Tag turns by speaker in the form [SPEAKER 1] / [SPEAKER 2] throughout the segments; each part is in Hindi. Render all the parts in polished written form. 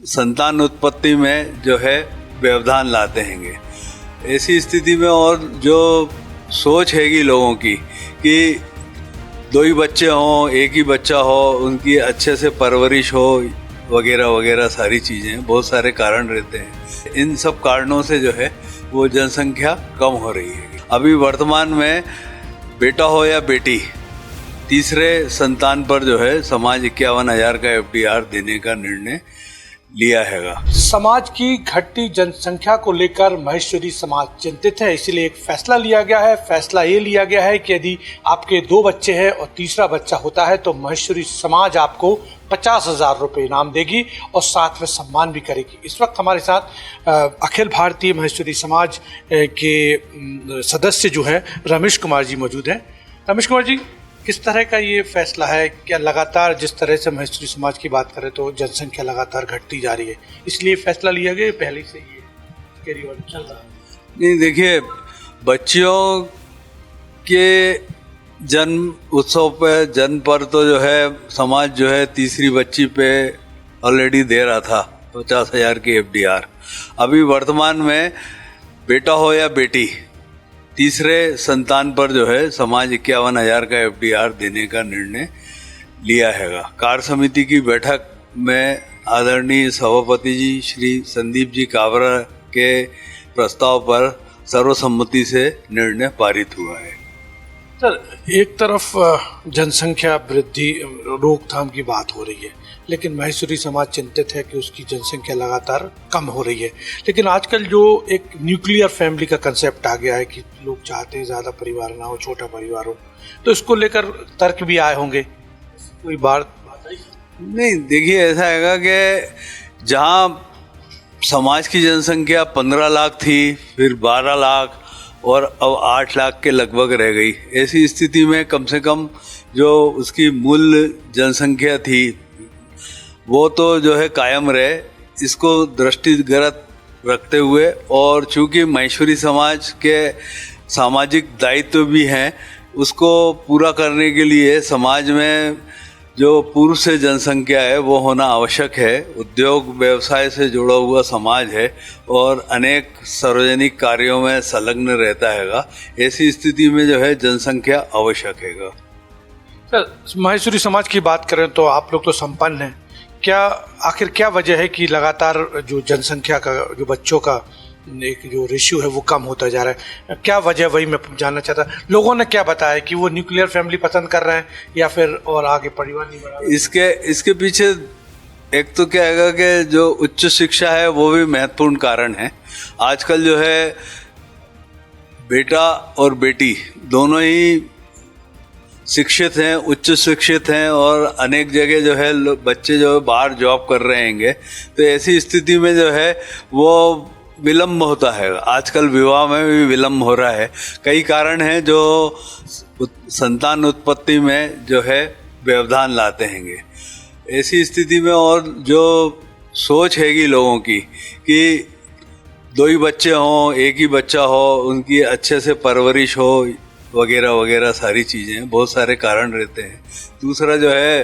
[SPEAKER 1] संतान उत्पत्ति में जो है व्यवधान लाते हैंगे। ऐसी स्थिति में और जो सोच हैगी लोगों की कि दो ही बच्चे हों, एक ही बच्चा हो, उनकी अच्छे से परवरिश हो वगैरह वगैरह सारी चीज़ें, बहुत सारे कारण रहते हैं। इन सब कारणों से जो है वो जनसंख्या कम हो रही है। अभी वर्तमान में बेटा हो या बेटी, तीसरे संतान पर जो है समाज 51,000 का FDR देने का निर्णय लिया हैगा।
[SPEAKER 2] समाज की घटती जनसंख्या को लेकर महेश्वरी समाज चिंतित है, इसलिए एक फैसला लिया गया है। फैसला ये लिया गया है कि यदि आपके 2 बच्चे हैं और तीसरा बच्चा होता है तो महेश्वरी समाज आपको 50,000 रुपये इनाम देगी और साथ में सम्मान भी करेगी। इस वक्त हमारे साथ अखिल भारतीय महेश्वरी समाज के सदस्य जो है रमेश कुमार जी मौजूद हैं। रमेश कुमार जी, किस तरह का ये फैसला है? क्या लगातार जिस तरह से महेश्वरी समाज की बात करें तो जनसंख्या लगातार घटती जा रही है, इसलिए फैसला लिया गया, पहले से ये कैरी ऑन चल रहा है?
[SPEAKER 1] नहीं, देखिए, बच्चियों के जन्म उत्सव पे, जन्म पर तो जो है समाज जो है तीसरी बच्ची पे ऑलरेडी दे रहा था 50,000 की FDR। अभी वर्तमान में बेटा हो या बेटी, तीसरे संतान पर जो है समाज 51,000 का FDR देने का निर्णय लिया हैगा। कार्य समिति की बैठक में आदरणीय सभापति जी श्री संदीप जी काबरा के प्रस्ताव पर सर्वसम्मति से निर्णय पारित हुआ है।
[SPEAKER 2] सर, एक तरफ जनसंख्या वृद्धि रोकथाम की बात हो रही है, लेकिन महेश्वरी समाज चिंतित है कि उसकी जनसंख्या लगातार कम हो रही है। लेकिन आजकल जो एक न्यूक्लियर फैमिली का कंसेप्ट आ गया है कि लोग चाहते हैं ज़्यादा परिवार ना हो, छोटा परिवार हो, तो इसको लेकर तर्क भी आए होंगे, कोई बात आई?
[SPEAKER 1] नहीं, देखिए, ऐसा हैगा कि जहाँ समाज की जनसंख्या 15 लाख थी, फिर 12 लाख और अब 8 लाख के लगभग रह गई। ऐसी स्थिति में कम से कम जो उसकी मूल जनसंख्या थी वो तो जो है कायम रहे, इसको दृष्टिगत रखते हुए, और चूंकि महेश्वरी समाज के सामाजिक दायित्व भी हैं, उसको पूरा करने के लिए समाज में जो पूर्व से जनसंख्या है वो होना आवश्यक है। उद्योग व्यवसाय से जुड़ा हुआ समाज है और अनेक सार्वजनिक कार्यों में संलग्न रहता हैगा। ऐसी स्थिति में जो है जनसंख्या आवश्यक हैगा।
[SPEAKER 2] सर, महेश्वरी समाज की बात करें तो आप लोग तो संपन्न हैं, आखिर क्या वजह है कि लगातार जो जनसंख्या का, जो बच्चों का एक जो रेशियो है वो कम होता जा रहा है? क्या वजह, वही मैं जानना चाहता। लोगों ने क्या बताया कि वो न्यूक्लियर फैमिली पसंद कर रहे हैं या फिर और आगे परिवार नहीं बढ़ा?
[SPEAKER 1] इसके पीछे एक तो क्या है कि जो उच्च शिक्षा है वो भी महत्वपूर्ण कारण है। आजकल जो है बेटा और बेटी दोनों ही शिक्षित हैं, उच्च शिक्षित हैं, और अनेक जगह जो है बच्चे जो है बाहर जॉब कर रहे हैंगे, तो ऐसी स्थिति में जो है वो विलम्ब होता है। आजकल विवाह में भी विलम्ब हो रहा है। कई कारण हैं जो संतान उत्पत्ति में जो है व्यवधान लाते हैंगे। ऐसी स्थिति में और जो सोच हैगी लोगों की कि दो ही बच्चे हों, एक ही बच्चा हो, उनकी अच्छे से परवरिश हो वगैरह वगैरह सारी चीज़ें, बहुत सारे कारण रहते हैं। दूसरा जो है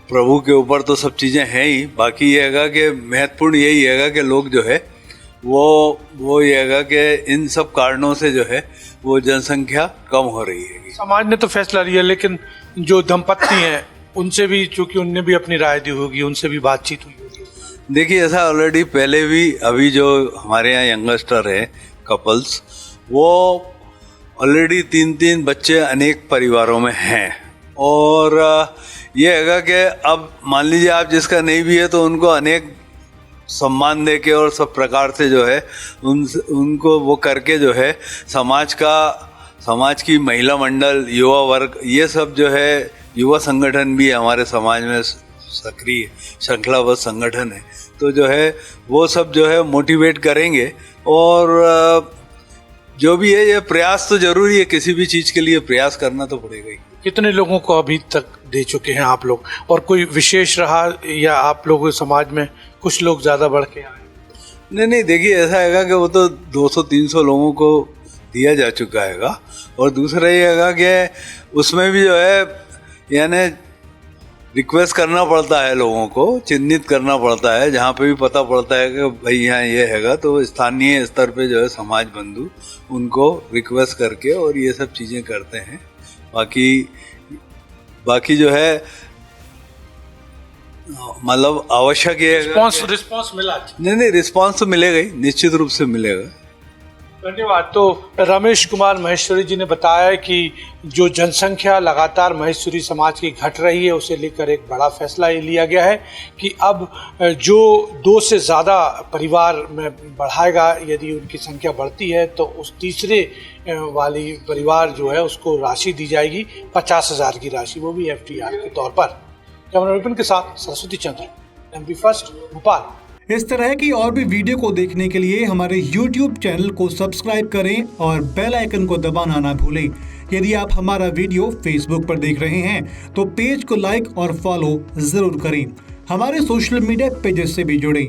[SPEAKER 1] प्रभु के ऊपर तो सब चीज़ें हैं ही, बाकी ये हैगा कि महत्वपूर्ण यही हैगा कि लोग जो है वो ये हैगा कि इन सब कारणों से जो है वो जनसंख्या कम हो रही है।
[SPEAKER 2] समाज ने तो फैसला लिया, लेकिन जो दंपत्ति हैं उनसे भी, चूंकि उनने भी अपनी राय दी होगी, उनसे भी बातचीत हुई होगी।
[SPEAKER 1] देखिए, ऐसा ऑलरेडी पहले भी, अभी जो हमारे यहाँ यंगस्टर है कपल्स, वो ऑलरेडी 3-3 बच्चे अनेक परिवारों में हैं, और ये हैगा कि अब मान लीजिए आप जिसका नहीं भी है तो उनको अनेक सम्मान दे के और सब प्रकार से जो है उनको वो करके जो है समाज की महिला मंडल, युवा वर्ग, ये सब जो है, युवा संगठन भी हमारे समाज में सक्रिय श्रृंखलाबद्ध संगठन है, तो जो है वो सब जो है मोटिवेट करेंगे। और जो भी है, ये प्रयास तो जरूरी है, किसी भी चीज़ के लिए प्रयास करना तो पड़ेगा ही।
[SPEAKER 2] कितने लोगों को अभी तक दे चुके हैं आप लोग, और कोई विशेष रहा या आप लोगों समाज में कुछ लोग ज़्यादा बढ़ के आए?
[SPEAKER 1] नहीं, देखिए, ऐसा हैगा कि वो तो 200-300 लोगों को दिया जा चुका हैगा। और दूसरा ये हैगा कि उसमें भी जो है यानी रिक्वेस्ट करना पड़ता है, लोगों को चिन्हित करना पड़ता है, जहाँ पे भी पता पड़ता है कि भाई यहाँ ये हैगा, तो स्थानीय स्तर पे जो है समाज बंधु उनको रिक्वेस्ट करके और ये सब चीज़ें करते हैं। बाकी जो है मतलब आवश्यक ये
[SPEAKER 2] रिस्पॉन्स मिला?
[SPEAKER 1] नहीं, रिस्पॉन्स तो मिलेगा ही, निश्चित रूप से मिलेगा।
[SPEAKER 2] धन्यवाद। तो रमेश कुमार महेश्वरी जी ने बताया कि जो जनसंख्या लगातार महेश्वरी समाज की घट रही है, उसे लेकर एक बड़ा फैसला ये लिया गया है कि अब जो 2 से ज़्यादा परिवार में बढ़ाएगा, यदि उनकी संख्या बढ़ती है तो उस तीसरे वाली परिवार जो है उसको राशि दी जाएगी 50,000 की राशि, वो भी FTR के तौर पर। कैमरा पर्सन के साथ सरस्वती चंद्र, MP फर्स्ट, भोपाल।
[SPEAKER 3] इस तरह की और भी वीडियो को देखने के लिए हमारे YouTube चैनल को सब्सक्राइब करें और बेल आइकन को दबाना ना भूलें। यदि आप हमारा वीडियो Facebook पर देख रहे हैं तो पेज को लाइक और फॉलो जरूर करें। हमारे सोशल मीडिया पेजेस से भी जुड़ें।